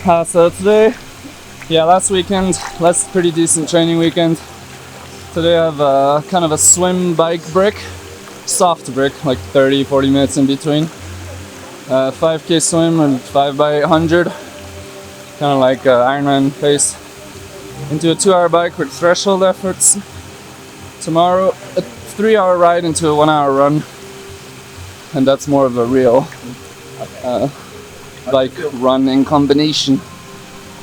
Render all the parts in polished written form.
So today, last weekend, pretty decent training weekend. Today I have kind of a swim bike break, soft break, like 30-40 minutes in between. 5k swim and 5x100, kind of like Ironman pace. Into a 2-hour bike with threshold efforts. Tomorrow, a 3-hour ride into a 1-hour run, and that's more of a real bike run in combination.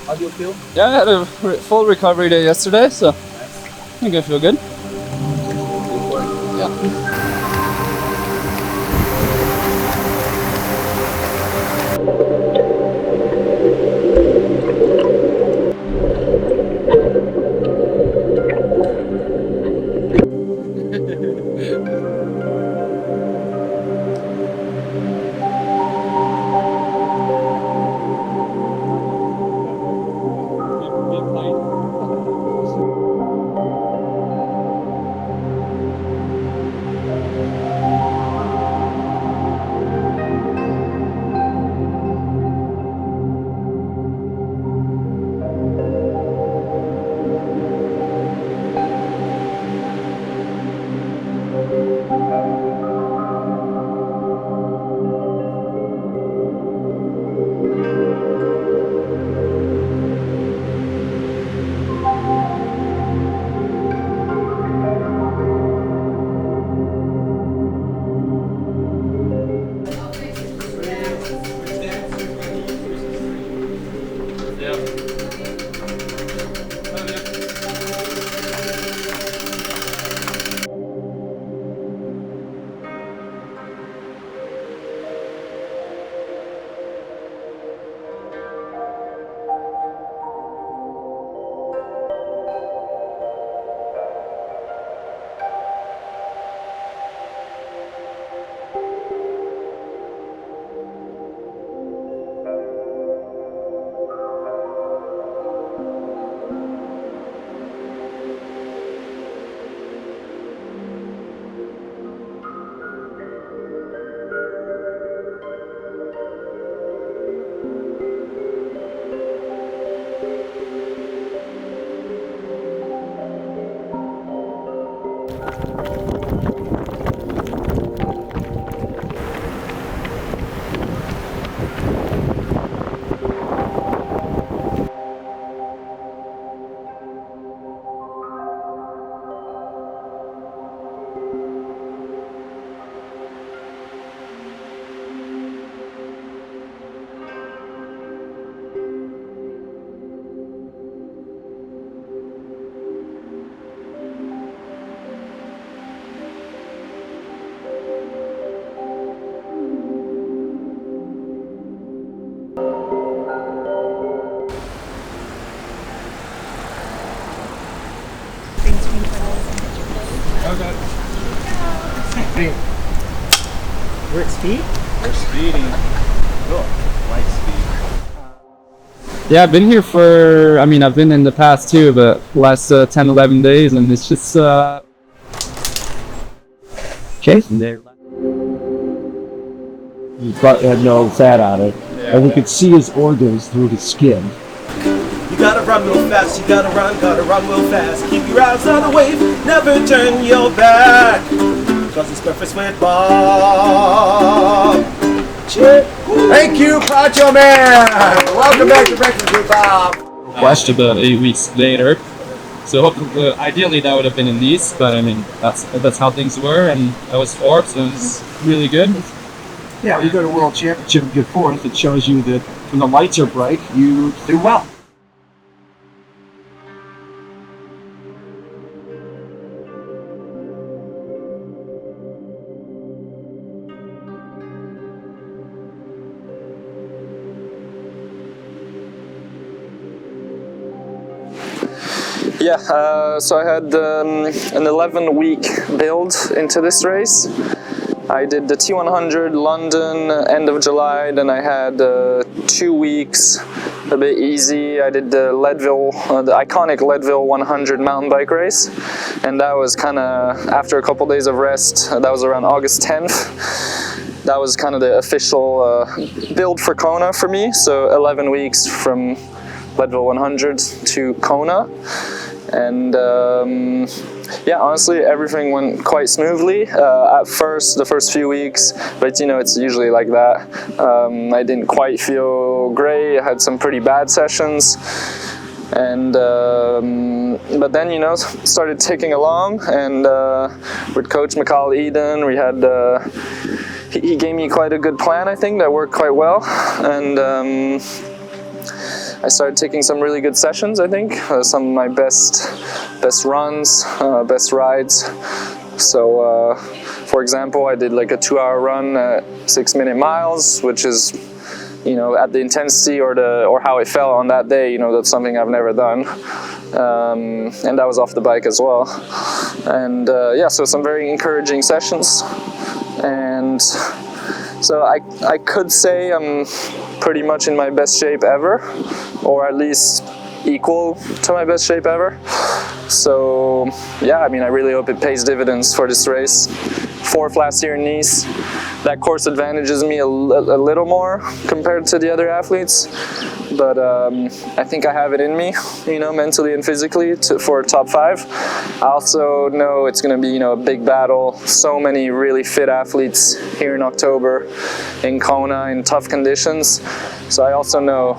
How do you feel? Yeah, I had a full recovery day yesterday, so I think I feel good. Yeah. Hey. We're at speed? We're speeding. Look, light speed. Yeah, I've been here for, I've been in the past too, but last 10-11 days, and it's just Jason there. He had no fat on it, and we could see his organs through his skin. You gotta run real fast, you gotta run real fast. Keep your eyes on the wave, never turn your back. Cause it's breakfast with Bob. Thank you, Pancho Man! Welcome back to Breakfast with Bob. watched about 8 weeks later. So ideally that would have been in Nice, but that's how things were, and I was fourth, so it was really good. Yeah, you go to World Championship and get fourth. It shows you that when the lights are bright, you do well. Yeah, so I had an 11-week build into this race. I did the T100 London end of July, then I had 2 weeks, a bit easy. I did the Leadville, the iconic Leadville 100 mountain bike race, and that was kind of after a couple days of rest. That was around August 10th. that was kind of the official build for Kona for me. So 11 weeks from Leadville 100 to Kona. And yeah, honestly, everything went quite smoothly at first, the first few weeks, but you know, it's usually like that. I didn't quite feel great. I had some pretty bad sessions, and but then, you know, started ticking along, and with Coach McCall Eden, we had he gave me quite a good plan, I think, that worked quite well, and I started taking some really good sessions, I think, some of my best runs, best rides. So, for example, I did like a 2-hour run at 6-minute miles, which is, you know, at the intensity or how it felt on that day, you know, that's something I've never done. And that was off the bike as well. And yeah, so some very encouraging sessions. And so I could say I'm pretty much in my best shape ever, or at least equal to my best shape ever. So yeah, I mean, I really hope it pays dividends for this race. 4th last year in Nice. That course advantages me a little more compared to the other athletes, but I think I have it in me, you know, mentally and physically for top 5. I also know it's going to be, you know, a big battle. So many really fit athletes here in October in Kona in tough conditions. So I also know,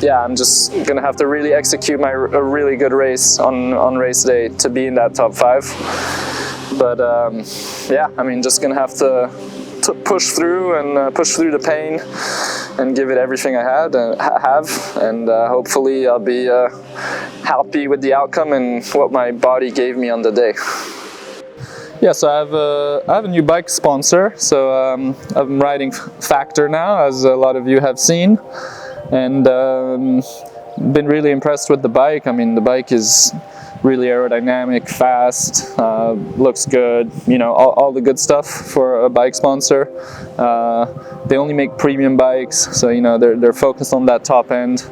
yeah, I'm just going to have to really execute a really good race on race day to be in that top 5. But yeah, I mean, just going to have to push through and push through the pain and give it everything I have, and hopefully I'll be happy with the outcome and what my body gave me on the day. Yeah, so I have a new bike sponsor. So I'm riding Factor now, as a lot of you have seen, and been really impressed with the bike. I mean, the bike is really aerodynamic, fast, looks good, you know, all the good stuff for a bike sponsor. They only make premium bikes, so you know, they're focused on that top end.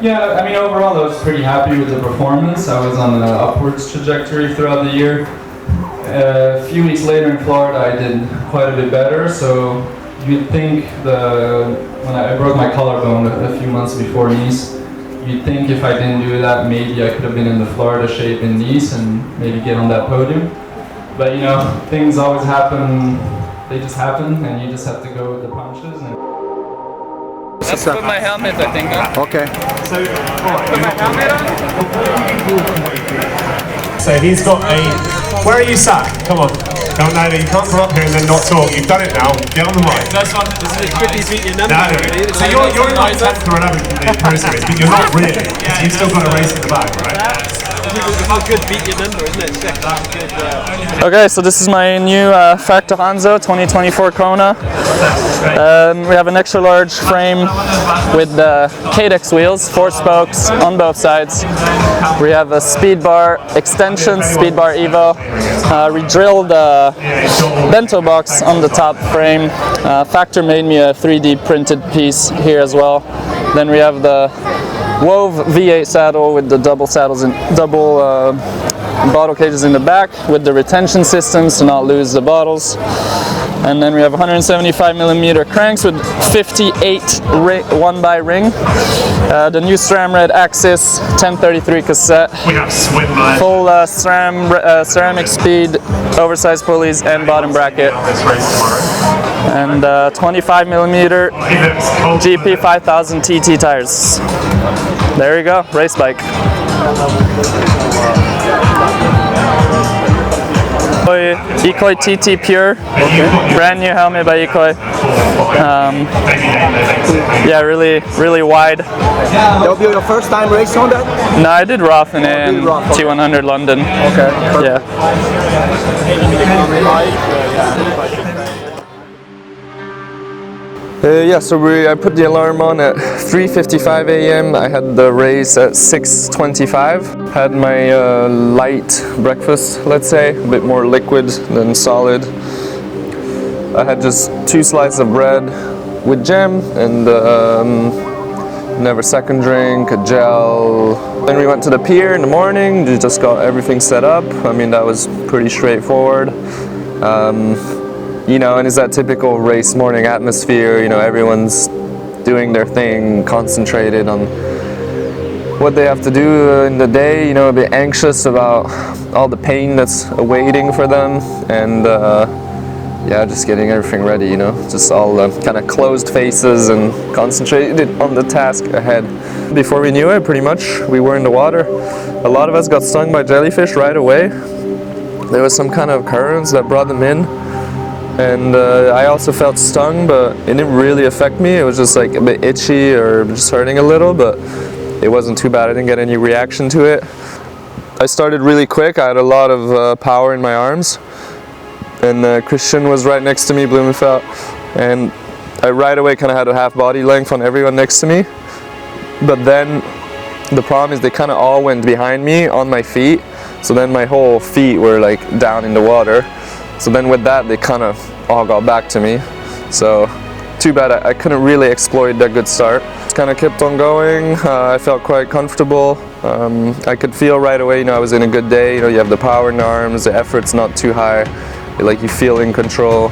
Yeah, I mean, overall I was pretty happy with the performance. I was on an upwards trajectory throughout the year. A few weeks later in Florida I did quite a bit better, so you'd think when I broke my collarbone a few months before Nice, you'd think if I didn't do that, maybe I could have been in the Florida shape in Nice and maybe get on that podium. But you know, things always happen, they just happen, and you just have to go with the punches. Let's put my helmet, I think. Huh? Okay. So, Put my helmet on. so he's got a... Where are you sat? Come on. Come on, no, you can't come up here and then not talk. You've done it now. Get on the mic. That's not, this is quickly beat your number. No. So you're in like 10th or 11th in the Pro Series, but you're not really. You've still got a race in the back, right? How good beat your number, isn't it? Check that good. Okay, so this is my new Factor Hanzo 2024 Kona. We have an extra large frame with Cadex wheels, 4 spokes on both sides. We have a speed bar extension, speed bar Evo. We drilled a bento box on the top frame. Factor made me a 3D printed piece here as well. Then we have the Wove V8 saddle with the double bottle cages in the back with the retention systems to not lose the bottles. And then we have 175mm cranks with 58 1x ring. The new SRAM Red Axis 1033 cassette. We have swim full SRAM ceramic speed, oversized pulleys and bottom bracket. And 25mm GP 5000 TT tires. There you go, race bike. Ikoi TT Pure. Brand new helmet by Ikoi. Yeah, really wide. That'll be your first time race on that? No, I did Rothen in did Rothen. T100 London. Okay. Yeah. Yeah, so I put the alarm on at 3:55 a.m. I had the race at 6:25. Had my light breakfast, let's say, a bit more liquid than solid. I had just 2 slices of bread with jam and never second drink, a gel. Then we went to the pier in the morning, just got everything set up. I mean, that was pretty straightforward. You know, and it's that typical race morning atmosphere, you know, everyone's doing their thing, concentrated on what they have to do in the day, you know, a bit anxious about all the pain that's awaiting for them, and yeah, just getting everything ready, you know, just all kind of closed faces and concentrated on the task ahead. Before we knew it, pretty much, we were in the water. A lot of us got stung by jellyfish right away. There was some kind of currents that brought them in. And I also felt stung, but it didn't really affect me. It was just like a bit itchy or just hurting a little, but it wasn't too bad. I didn't get any reaction to it. I started really quick. I had a lot of power in my arms. And Christian was right next to me, Blumenfeld. And I right away kind of had a half body length on everyone next to me. But then the problem is they kind of all went behind me on my feet. So then my whole feet were like down in the water. So then with that, they kind of all got back to me. So too bad I couldn't really exploit that good start. Just kind of kept on going. I felt quite comfortable. I could feel right away, you know, I was in a good day. You know, you have the power in the arms, the effort's not too high. Like you feel in control.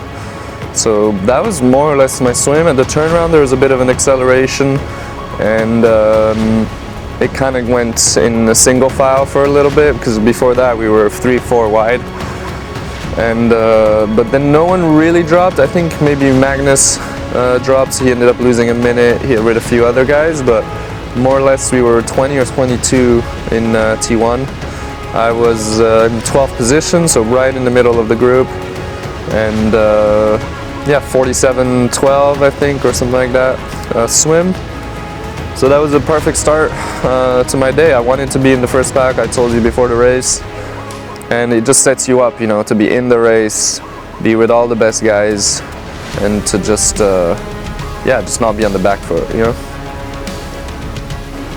So that was more or less my swim. At the turnaround, there was a bit of an acceleration, and it kind of went in a single file for a little bit, because before that we were 3-4 wide. And but then no one really dropped. I think maybe Magnus dropped. He ended up losing a minute here with a few other guys, but more or less we were 20 or 22 in T1. I was in 12th position, so right in the middle of the group, and yeah, 47-12 I think, or something like that, swim. So that was a perfect start to my day. I wanted to be in the first pack, I told you before the race. And it just sets you up, you know, to be in the race, be with all the best guys, and to just, yeah, just not be on the back foot, you know.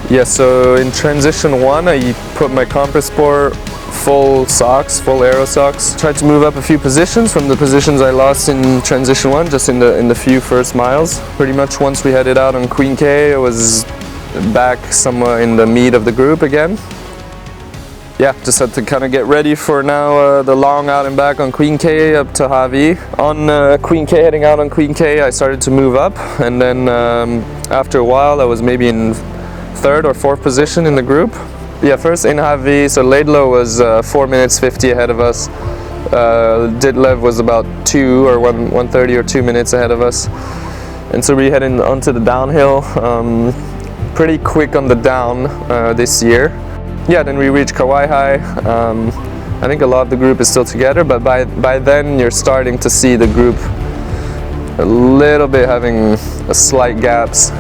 Yeah, so in transition 1, I put my Compress Sport full socks, full aero socks. Tried to move up a few positions from the positions I lost in transition 1, just in the few first miles. Pretty much once we headed out on Queen K, I was back somewhere in the meat of the group again. Yeah, just had to kind of get ready for now the long out and back on Queen K up to Havi. On Queen K, heading out on Queen K, I started to move up, and then after a while I was maybe in 3rd or 4th position in the group. Yeah, first in Havi, so Laidlow was 4 minutes 50 ahead of us. Ditlev was about 2 or 1:30 or 2 minutes ahead of us. And so we headed onto the downhill, pretty quick on the down this year. Yeah, then we reached Kauai High. I think a lot of the group is still together, but by then you're starting to see the group a little bit having a slight gaps.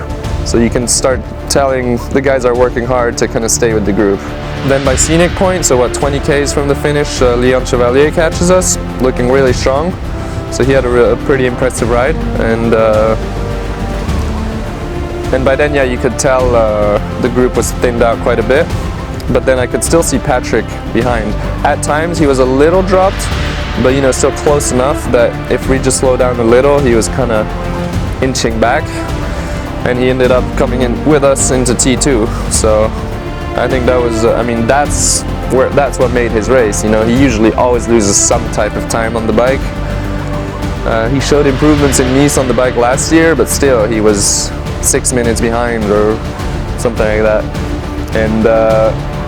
So you can start telling the guys are working hard to kind of stay with the group. Then by Scenic Point, so what, 20 Ks from the finish, Leon Chevalier catches us, looking really strong. So he had a pretty impressive ride, and by then, yeah, you could tell the group was thinned out quite a bit. But then I could still see Patrick behind. At times he was a little dropped, but you know, still close enough that if we just slow down a little, he was kind of inching back, and he ended up coming in with us into T2. So I think that was, I mean, that's what made his race. You know, he usually always loses some type of time on the bike. He showed improvements in Nice on the bike last year, but still he was 6 minutes behind or something like that.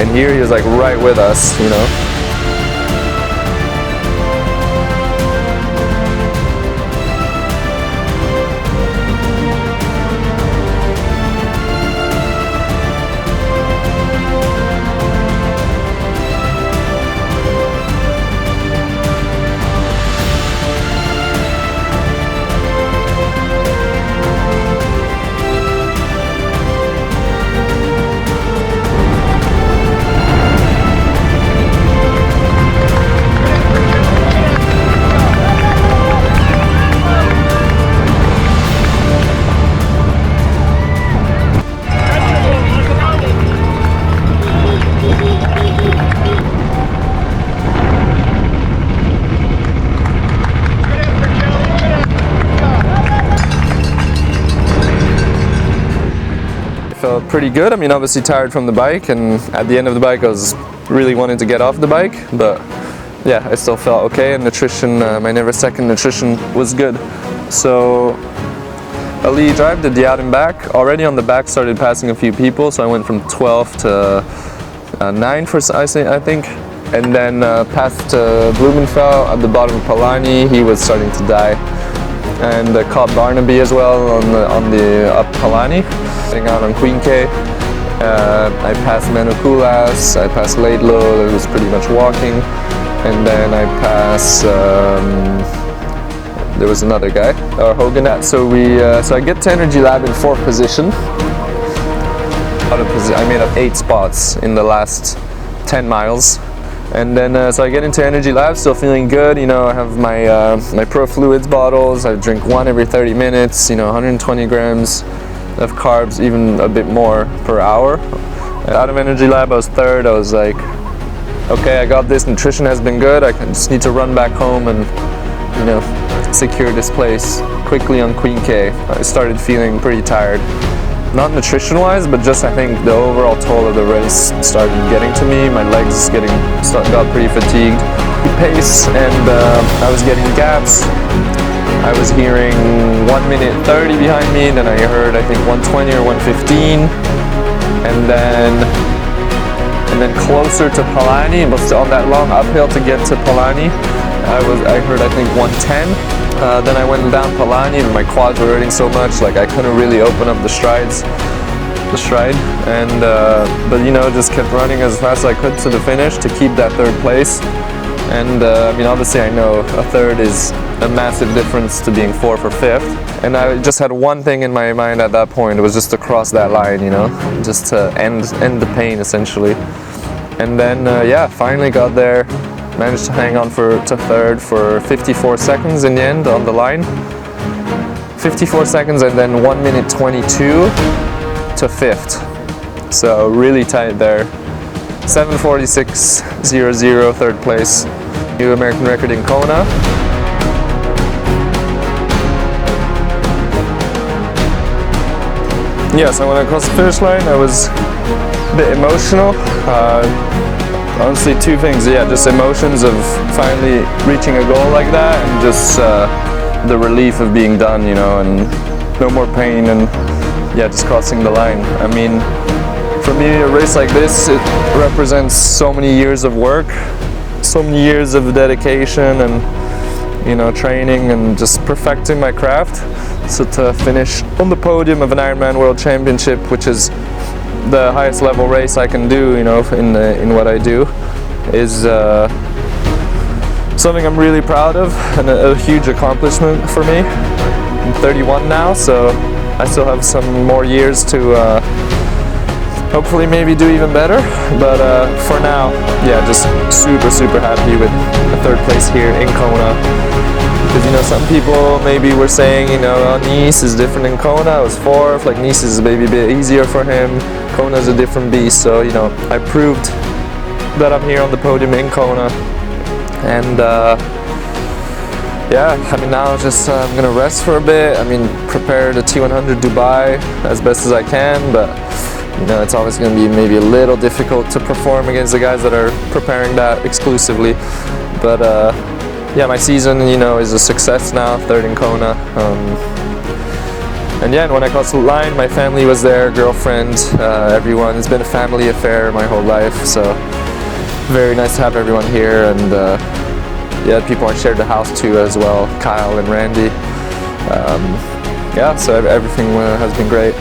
And here he was like right with us, you know. felt pretty good. I mean, obviously tired from the bike, and at the end of the bike I was really wanting to get off the bike, but yeah, I still felt okay, and nutrition, my never second nutrition was good. So a lead drive, did the out and back. Already on the back started passing a few people, so I went from 12 to 9 for I think, and then passed Blumenfeld at the bottom of Palani. He was starting to die, and caught Barnaby as well on the up Palani, heading out on Queen K. I passed Manukulas, I passed Laidlow, it was pretty much walking, and then I passed, there was another guy, or Hogan. So I get to Energy Lab in 4th position. I made up 8 spots in the last 10 miles. And then, so I get into Energy Lab, still feeling good. You know, I have my my Pro Fluids bottles. I drink one every 30 minutes. You know, 120 grams of carbs, even a bit more per hour. Out of Energy Lab, I was 3rd. I was like, okay, I got this. Nutrition has been good. I just need to run back home and, you know, secure this place quickly on Queen K. I started feeling pretty tired. Not nutrition-wise, but just I think the overall toll of the race started getting to me. My legs got pretty fatigued. Pace, and I was getting gaps. I was hearing 1 minute 30 behind me, then I heard I think 120 or 115, and then closer to Palani, but on that long uphill to get to Palani, I heard I think 110. Then I went down Palani and my quads were hurting so much, like I couldn't really open up the stride, and but you know, just kept running as fast as I could to the finish to keep that 3rd place. And I mean, obviously I know a 3rd is a massive difference to being 4th or 5th, and I just had one thing in my mind at that point. It was just to cross that line, you know, just to end the pain essentially. And then yeah, finally got there. Managed to hang on to 3rd for 54 seconds in the end on the line. 54 seconds, and then 1 minute 22 to 5th. So really tight there. 7:46.00, 3rd place. New American record in Kona. Yeah, so when I crossed the finish line, I was a bit emotional. Honestly, 2 things. Yeah, just emotions of finally reaching a goal like that, and just the relief of being done, you know, and no more pain, and yeah, just crossing the line. I mean, for me, a race like this, it represents so many years of work, so many years of dedication, and you know, training and just perfecting my craft. So to finish on the podium of an Ironman World Championship, which is the highest level race I can do, you know, in what I do, is something I'm really proud of, and a huge accomplishment for me. I'm 31 now, so I still have some more years to hopefully maybe do even better, but for now, yeah, just super happy with the 3rd place here in Kona. Because, you know, some people maybe were saying, you know, Nice is different than Kona. I was 4th, like Nice is maybe a bit easier for him. Kona's a different beast, so, you know, I proved that I'm here on the podium in Kona. And yeah, I mean, now just I'm gonna rest for a bit. I mean, prepare the T100 Dubai as best as I can, but you know, it's always gonna be maybe a little difficult to perform against the guys that are preparing that exclusively. But yeah, my season, you know, is a success now, 3rd in Kona. And yeah, and when I crossed the line, my family was there, girlfriend, everyone. It's been a family affair my whole life, so very nice to have everyone here. And yeah, people I shared the house to as well, Kyle and Randy. Yeah, so everything has been great.